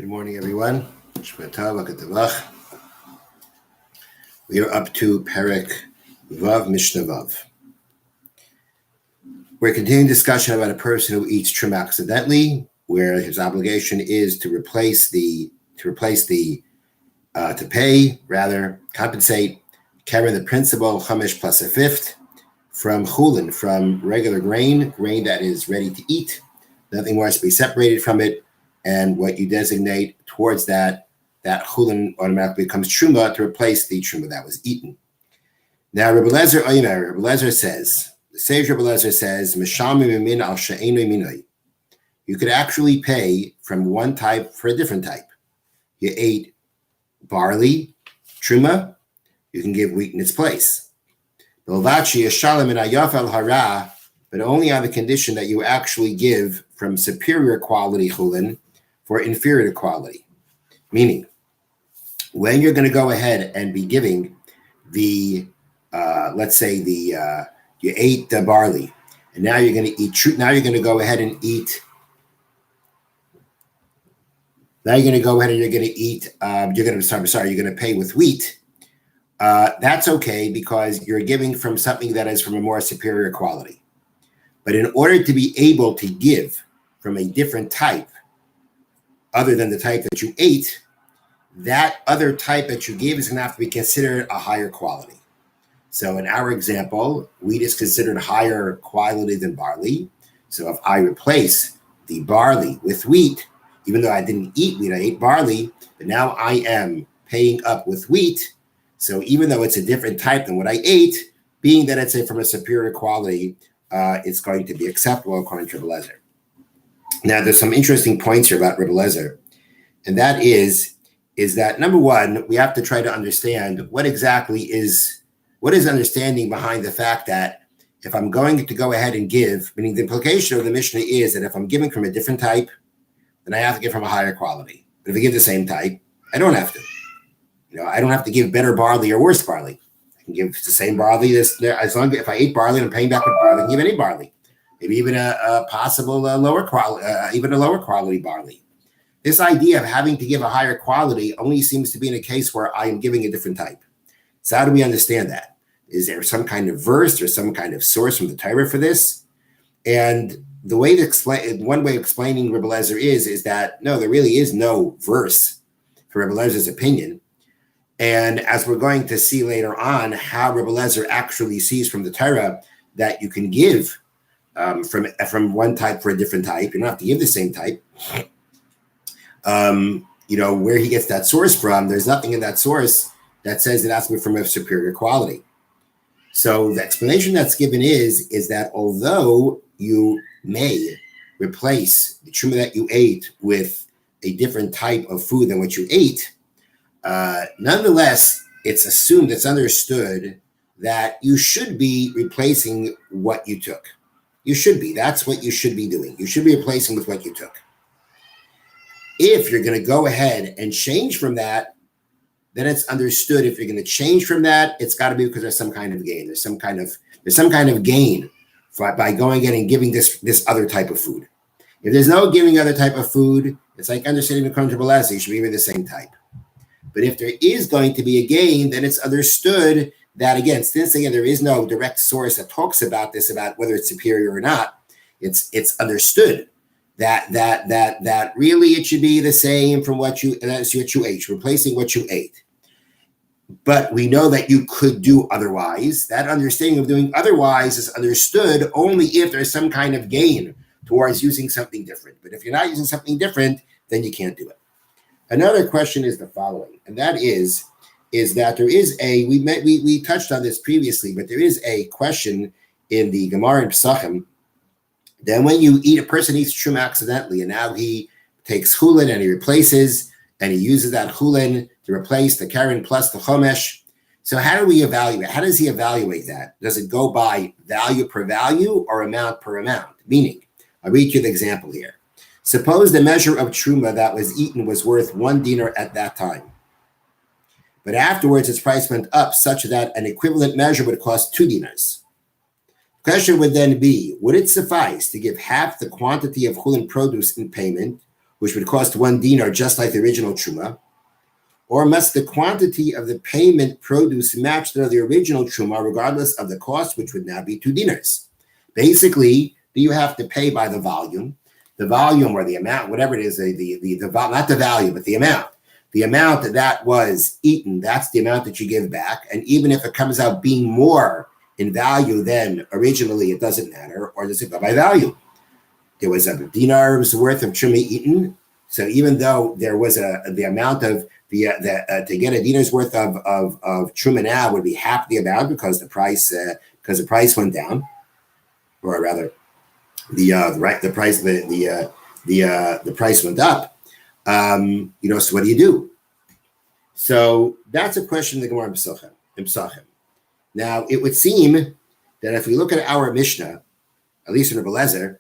Good morning, everyone. We are up to Perek Vav Mishna Vav. We're continuing discussion about a person who eats trim accidentally, where his obligation is to compensate, carry the principal chamesh plus a fifth from chulin, from regular grain that is ready to eat. Nothing more has to be separated from it. And what you designate towards that chulin automatically becomes truma to replace the truma that was eaten. Now, Rebbe Lezer says, the sage Rebbe Lezer says, "Mishamim al she'enu minoi." You could actually pay from one type for a different type. You ate barley, truma, you can give wheat in its place. But only on the condition that you actually give from superior quality chulin for inferior quality. Meaning, when you're going to go ahead and be giving the, you ate the barley, and now you're going to eat true. Now you're going to go ahead and eat. Now you're going to go ahead and you're going to pay with wheat. That's okay because you're giving from something that is from a more superior quality. But in order to be able to give from a different type, other than the type that you ate, that other type that you gave is going to have to be considered a higher quality. So in our example, wheat is considered higher quality than barley. So if I replace the barley with wheat, even though I didn't eat wheat, I ate barley, but now I am paying up with wheat. So even though it's a different type than what I ate, being that it's from a superior quality, it's going to be acceptable according to Rebbe Lezer. Now, there's some interesting points here about Rebbe Lezer, and that is that, number one, we have to try to understand what is understanding behind the fact that if I'm going to go ahead and give, meaning the implication of the Mishnah is that if I'm giving from a different type, then I have to give from a higher quality. But if I give the same type, I don't have to. I don't have to give better barley or worse barley. I can give the same barley as long as if I ate barley and I'm paying back with barley, I can give any barley. Maybe even a lower quality barley. This idea of having to give a higher quality only seems to be in a case where I am giving a different type. So how do we understand that? Is there some kind of verse or some kind of source from the Torah for this? And the way to explain, one way of explaining Rebbe Lezer is that no, there really is no verse for Rebbe Lezer's opinion. And as we're going to see later on, how Rebbe Lezer actually sees from the Torah that you can give from one type for a different type. You don't have to give the same type. Where he gets that source from, there's nothing in that source that says it has to be from a superior quality. So the explanation that's given is that although you may replace the truma that you ate with a different type of food than what you ate, nonetheless, it's understood that you should be replacing what you took. You should be. That's what you should be doing. You should be replacing with what you took. If you're going to go ahead and change from that, then it's understood. If you're going to change from that, it's got to be because there's some kind of gain. There's some kind of gain by going in and giving this other type of food. If there's no giving other type of food, it's like understanding the concept of balance. You should be giving the same type. But if there is going to be a gain, then it's understood that, again, since there is no direct source that talks about this, about whether it's superior or not, it's understood that really it should be the same from what you ate, replacing what you ate. But we know that you could do otherwise. That understanding of doing otherwise is understood only if there's some kind of gain towards using something different. But if you're not using something different, then you can't do it. Another question is the following, and that is that there is we touched on this previously, but there is a question in the Gemara in Pesachim. Then when a person eats truma accidentally, and now he takes chulin and he replaces, and he uses that chulin to replace the keren plus the chomesh. So how do we evaluate? How does he evaluate that? Does it go by value per value or amount per amount? Meaning, I'll read you the example here. Suppose the measure of truma that was eaten was worth 1 dinar at that time. But afterwards, its price went up such that an equivalent measure would cost 2 dinars. The question would then be, would it suffice to give half the quantity of chulin produce in payment, which would cost 1 dinar, just like the original truma? Or must the quantity of the payment produce match that of the original truma, regardless of the cost, which would now be 2 dinars? Basically, do you have to pay by the volume or the amount, whatever it is, not the value, but the amount. The amount that was eaten, that's the amount that you give back. And even if it comes out being more in value than originally, it doesn't matter, or does it go by value? There was a dinar's worth of truma eaten. So even though there was the amount of to get a dinar's worth of truma now would be half the amount because the price went down, or rather the price went up. So what do you do? So that's a question of the Gemara in Pesachim. Now it would seem that if we look at our Mishnah, at least in Rebbe Lezer,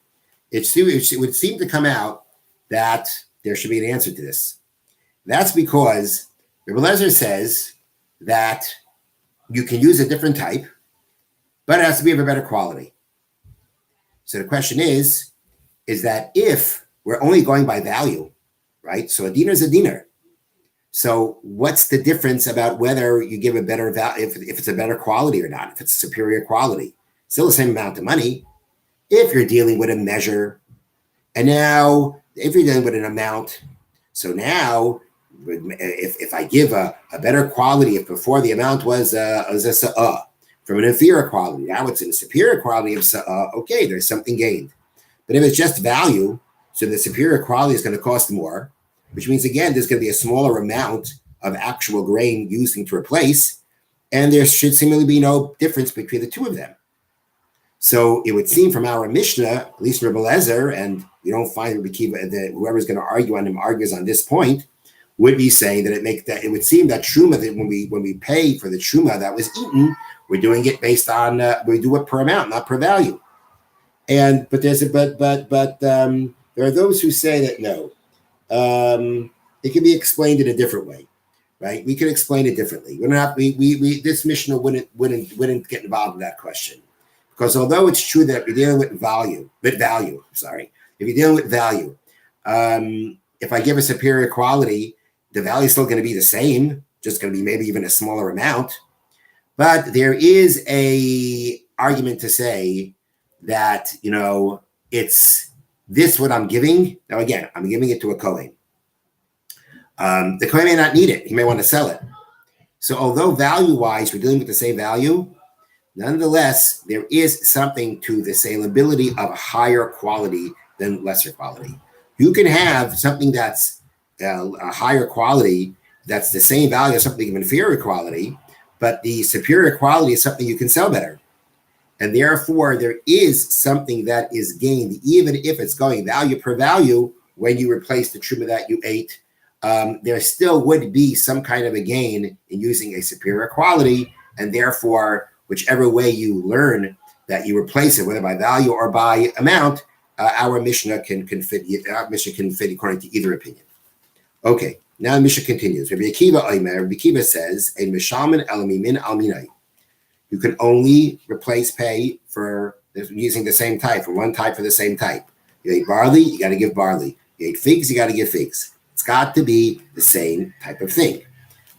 it would seem to come out that there should be an answer to this. That's because Rebbe Lezer says that you can use a different type, but it has to be of a better quality. So the question is that if we're only going by value, right? So a dinar is a dinar. So what's the difference about whether you give a better value, if it's a better quality or not, if it's a superior quality? Still the same amount of money. If you're dealing with a measure, and now if you're dealing with an amount, so now if I give a better quality, if before the amount was a from an inferior quality, now it's in a superior quality of okay, there's something gained. But if it's just value, so the superior quality is going to cost more, which means, again, there's going to be a smaller amount of actual grain using to replace, and there should seemingly be no difference between the two of them. So it would seem from our Mishnah, at least Rebbe Lezer, and we don't find that whoever's going to argue on him argues on this point, would be saying that it would seem that truma, that when we pay for the truma that was eaten, we're doing it based on we do it per amount, not per value. But there are those who say that no, it can be explained in a different way, right? We can explain it differently. This Mishnah wouldn't get involved in that question, because although it's true that we're dealing with value, if you're dealing with value, if I give a superior quality, the value is still going to be the same, just going to be maybe even a smaller amount. But there is a argument to say that, it's this what I'm giving. Now, again, I'm giving it to a Kohen. The Kohen may not need it. He may want to sell it. So although value-wise, we're dealing with the same value, nonetheless, there is something to the saleability of a higher quality than lesser quality. You can have something that's a higher quality that's the same value as something of inferior quality, but the superior quality is something you can sell better. And therefore, there is something that is gained, even if it's going value per value, when you replace the truma that you ate, there still would be some kind of a gain in using a superior quality. And therefore, whichever way you learn that you replace it, whether by value or by amount, our Mishnah can fit according to either opinion. Okay, now the Mishnah continues. Rabbi Akiva says, "A mishaman elamimin alminai." You can only replace pay for using the same type, for one type for the same type. You ate barley, you got to give barley. You ate figs, you got to give figs. It's got to be the same type of thing.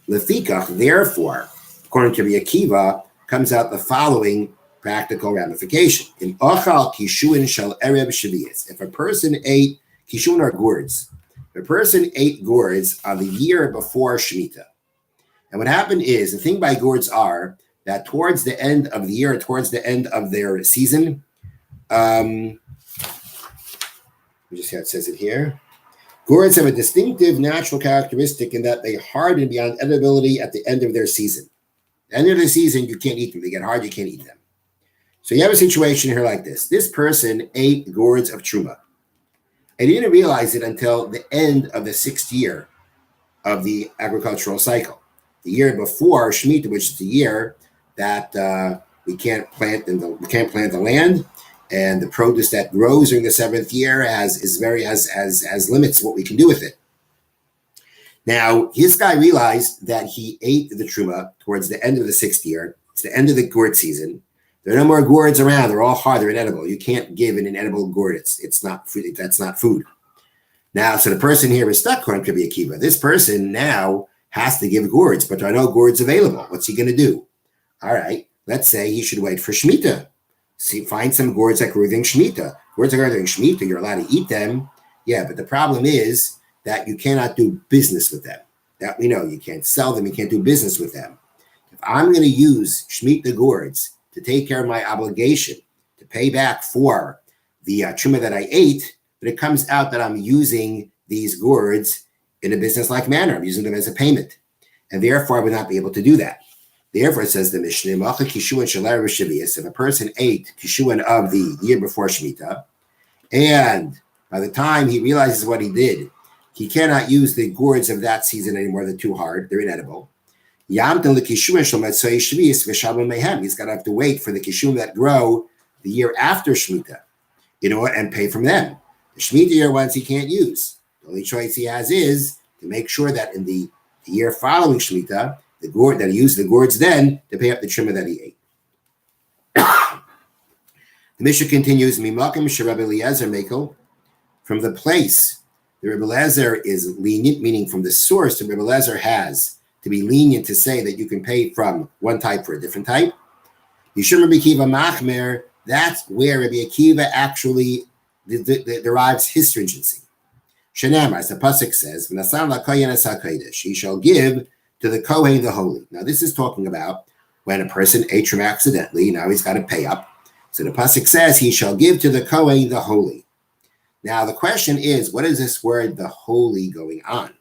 Lefikach, therefore, according to Rabbi Akiva, comes out the following practical ramification. In ochal kishuin shel erev shvius. If a person ate kishun or gourds, if a person ate gourds on the year before Shemitah, and what happened is, the thing by gourds are that towards the end of the year, towards the end of their season, let me just see how it says it here. Gourds have a distinctive natural characteristic in that they harden beyond edibility at the end of their season. At the end of the season, you can't eat them. They get hard, you can't eat them. So you have a situation here like this. This person ate gourds of truma, and he didn't realize it until the end of the 6th year of the agricultural cycle. The year before Shemitah, which is the year that we can't plant the land, and the produce that grows during the 7th year has limits what we can do with it. Now, this guy realized that he ate the truma towards the end of the 6th year. It's the end of the gourd season. There are no more gourds around. They're all hard. They're inedible. You can't give an inedible gourd. It's not food. That's not food. Now, so the person here is stuck according to Rabbi Akiva. This person now has to give gourds, but there are no gourds available. What's he going to do? All right, let's say he should wait for Shemitah. See, find some gourds that grew during Shemitah. Gourds that grew during Shemitah, you're allowed to eat them. Yeah, but the problem is that you cannot do business with them. That we know. You can't sell them. You can't do business with them. If I'm going to use Shemitah gourds to take care of my obligation, to pay back for the truma that I ate, but it comes out that I'm using these gourds in a business-like manner. I'm using them as a payment. And therefore, I would not be able to do that. Therefore, it says the Mishna, if a person ate kishuan of the year before Shemitah, and by the time he realizes what he did, he cannot use the gourds of that season anymore. They're too hard. They're inedible. He's got to have to wait for the kishum that grow the year after Shemitah, and pay from them. The Shemitah year ones he can't use. The only choice he has is to make sure that in the year following Shemitah, the gourd that he used the gourds then to pay up the truma that he ate. The Mishnah continues, from the place the Rebbe Eliezer is lenient, meaning from the source the Rebbe Eliezer has to be lenient to say that you can pay from one type for a different type. Yishum Rabbi Akiva Machmer, that's where Rabbi Akiva actually derives his stringency. Shenamar, as the pasuk says, he shall give to the Kohen the holy. Now this is talking about when a person ate from accidentally, now he's got to pay up. So the pasuk says, he shall give to the Kohen the holy. Now the question is, what is this word, the holy, going on?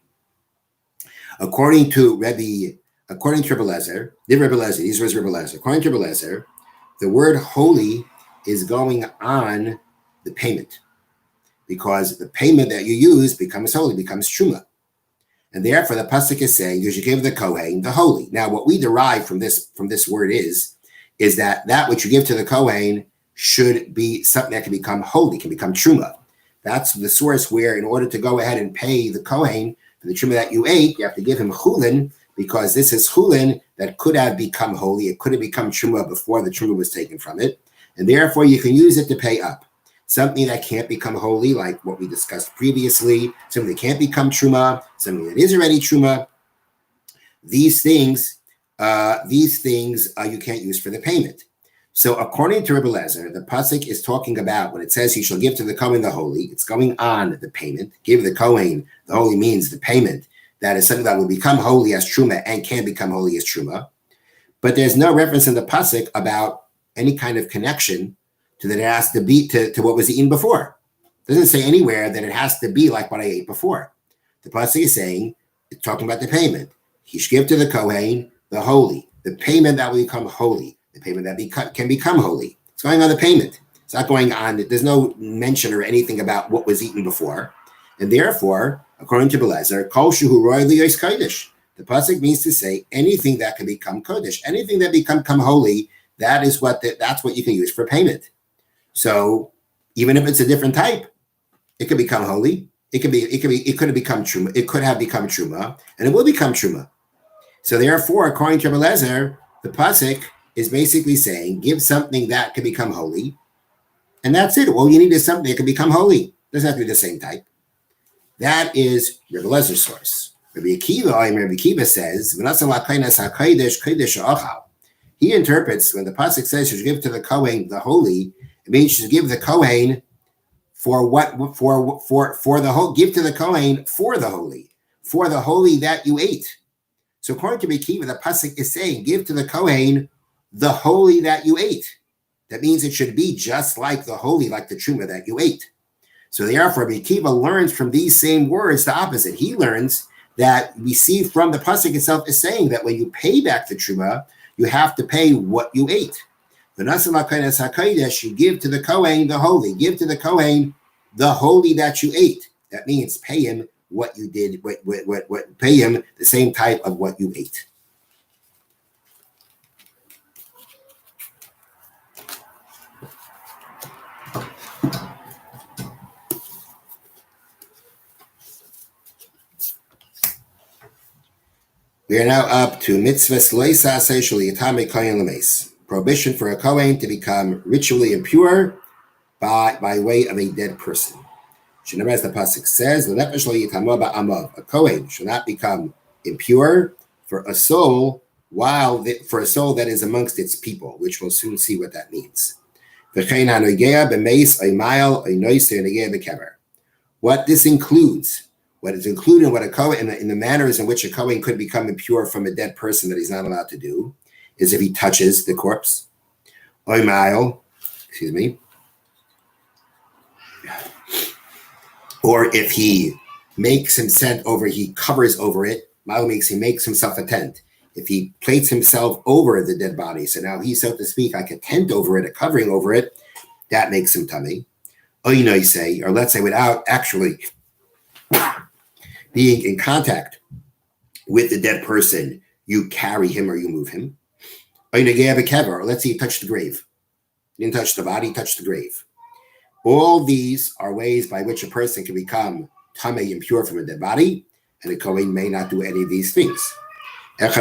According to Rebbe Eliezer, these words Rebbe Eliezer. According to Rebbe Eliezer, the word holy is going on the payment, because the payment that you use becomes holy, becomes truma. And therefore the pasuk is saying you should give the Kohen the holy. Now what we derive from this word is that which you give to the Kohen should be something that can become holy, can become truma. That's the source where in order to go ahead and pay the Kohen for the truma that you ate, you have to give him chulin, because this is chulin that could have become holy. It could have become truma before the truma was taken from it. And therefore you can use it to pay up. Something that can't become holy, like what we discussed previously, something that can't become truma, something that is already truma. These things you can't use for the payment. So according to Rebbe Eliezer, the pasuk is talking about when it says he shall give to the Kohen the holy, it's going on the payment. Give the Kohen the holy means the payment. That is something that will become holy as truma and can become holy as truma. But there's no reference in the pasuk about any kind of connection to that it has to be to what was eaten before. It doesn't say anywhere that it has to be like what I ate before. The pasuk is saying, it's talking about the payment. He should give to the Kohen the holy, the payment that will become holy, the payment that can become holy. It's going on the payment. It's not going on, there's no mention or anything about what was eaten before. And therefore, according to Eliezer, kol shehu roy liyos kodesh. The pasuk means to say anything that can become kodesh, anything that become holy, that's what you can use for payment. So even if it's a different type, it could become holy. It could have become truma. It could have become truma, and it will become truma. So therefore, according to Eliezer, the pasuk is basically saying, give something that can become holy, and that's it. All you need is something that can become holy. It doesn't have to be the same type. That is Rebbe Eliezer source. Rabbi Akiva says, he interprets when the pasuk says you should give to the Kohen the holy, it means you should give the Kohen for the whole. Give to the Kohen for the holy that you ate. So according to Rabbi Akiva, the pasuk is saying, give to the Kohen the holy that you ate. That means it should be just like the holy, like the truma that you ate. So therefore, Rabbi Akiva learns from these same words the opposite. He learns that we see from the pasuk itself is saying that when you pay back the truma, you have to pay what you ate. You give to the Kohen the holy. Give to the Kohen the holy that you ate. That means pay him what you did. Pay him the same type of what you ate. We are now up to mitzvahs loisa seishul yitame kohen lemeis. Prohibition for a Kohen to become ritually impure by way of a dead person. As the pasuk says, a Kohen shall not become impure for a soul that is amongst its people, which we'll soon see what that means. What this includes, what is included in what a Kohen, in the manners in which a Kohen could become impure from a dead person that he's not allowed to do, is if he touches the corpse, or if he makes he covers over it. He makes himself a tent. If he plates himself over the dead body, so now he's, so to speak, like a tent over it, a covering over it, that makes him tummy. Or let's say without actually being in contact with the dead person, you carry him or you move him. Or let's say you touch the grave. You didn't touch the body, you touched the grave. All these are ways by which a person can become tamei, impure from a dead body, and a Kohen may not do any of these things. This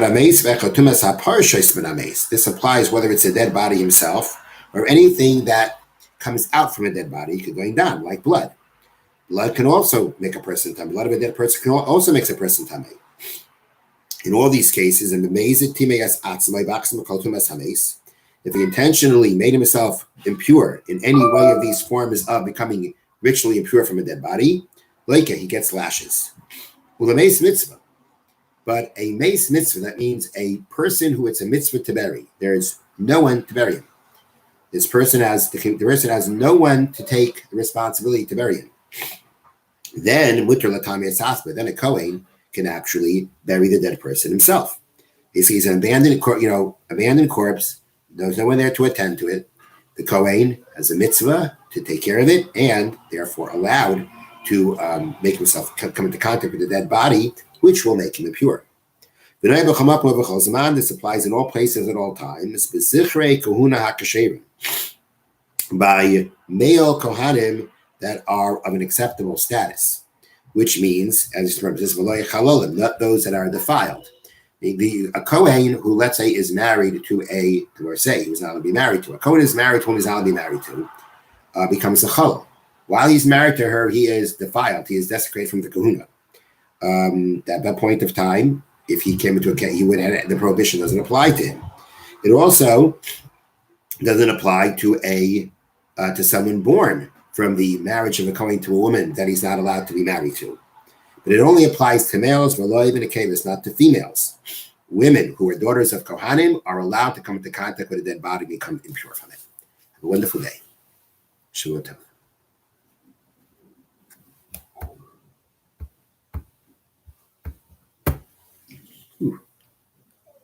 applies whether it's a dead body himself or anything that comes out from a dead body, going down, like blood. Blood can also make a person tamei. Blood of a dead person can also makes a person tamei. In all these cases, if he intentionally made himself impure in any way of these forms of becoming ritually impure from a dead body, he gets lashes. But a mace mitzvah, that means a person who it's a mitzvah to bury. There's no one to bury him. The person has no one to take the responsibility to bury him. Then then a Kohen can actually bury the dead person himself. He's an abandoned corpse. There's no one there to attend to it. The Kohen has a mitzvah to take care of it, and therefore allowed to make himself come into contact with the dead body, which will make him impure. This applies in all places at all times. By male kohanim that are of an acceptable status, which means, as remember, not those that are defiled. A Kohen who, let's say, is married to a divorcee, who's not allowed to be married to. A Kohen is married to whom he's not allowed to be married to, becomes a chol. While he's married to her, he is defiled. He is desecrated from the kahuna. At that point of time, if he came into a case, the prohibition doesn't apply to him. It also doesn't apply to someone born from the marriage of a Kohen to a woman that he's not allowed to be married to. But it only applies to males, not to females. Women who are daughters of Kohanim are allowed to come into contact with a dead body and become impure from it. Have a wonderful day. Shavua tov. Ooh.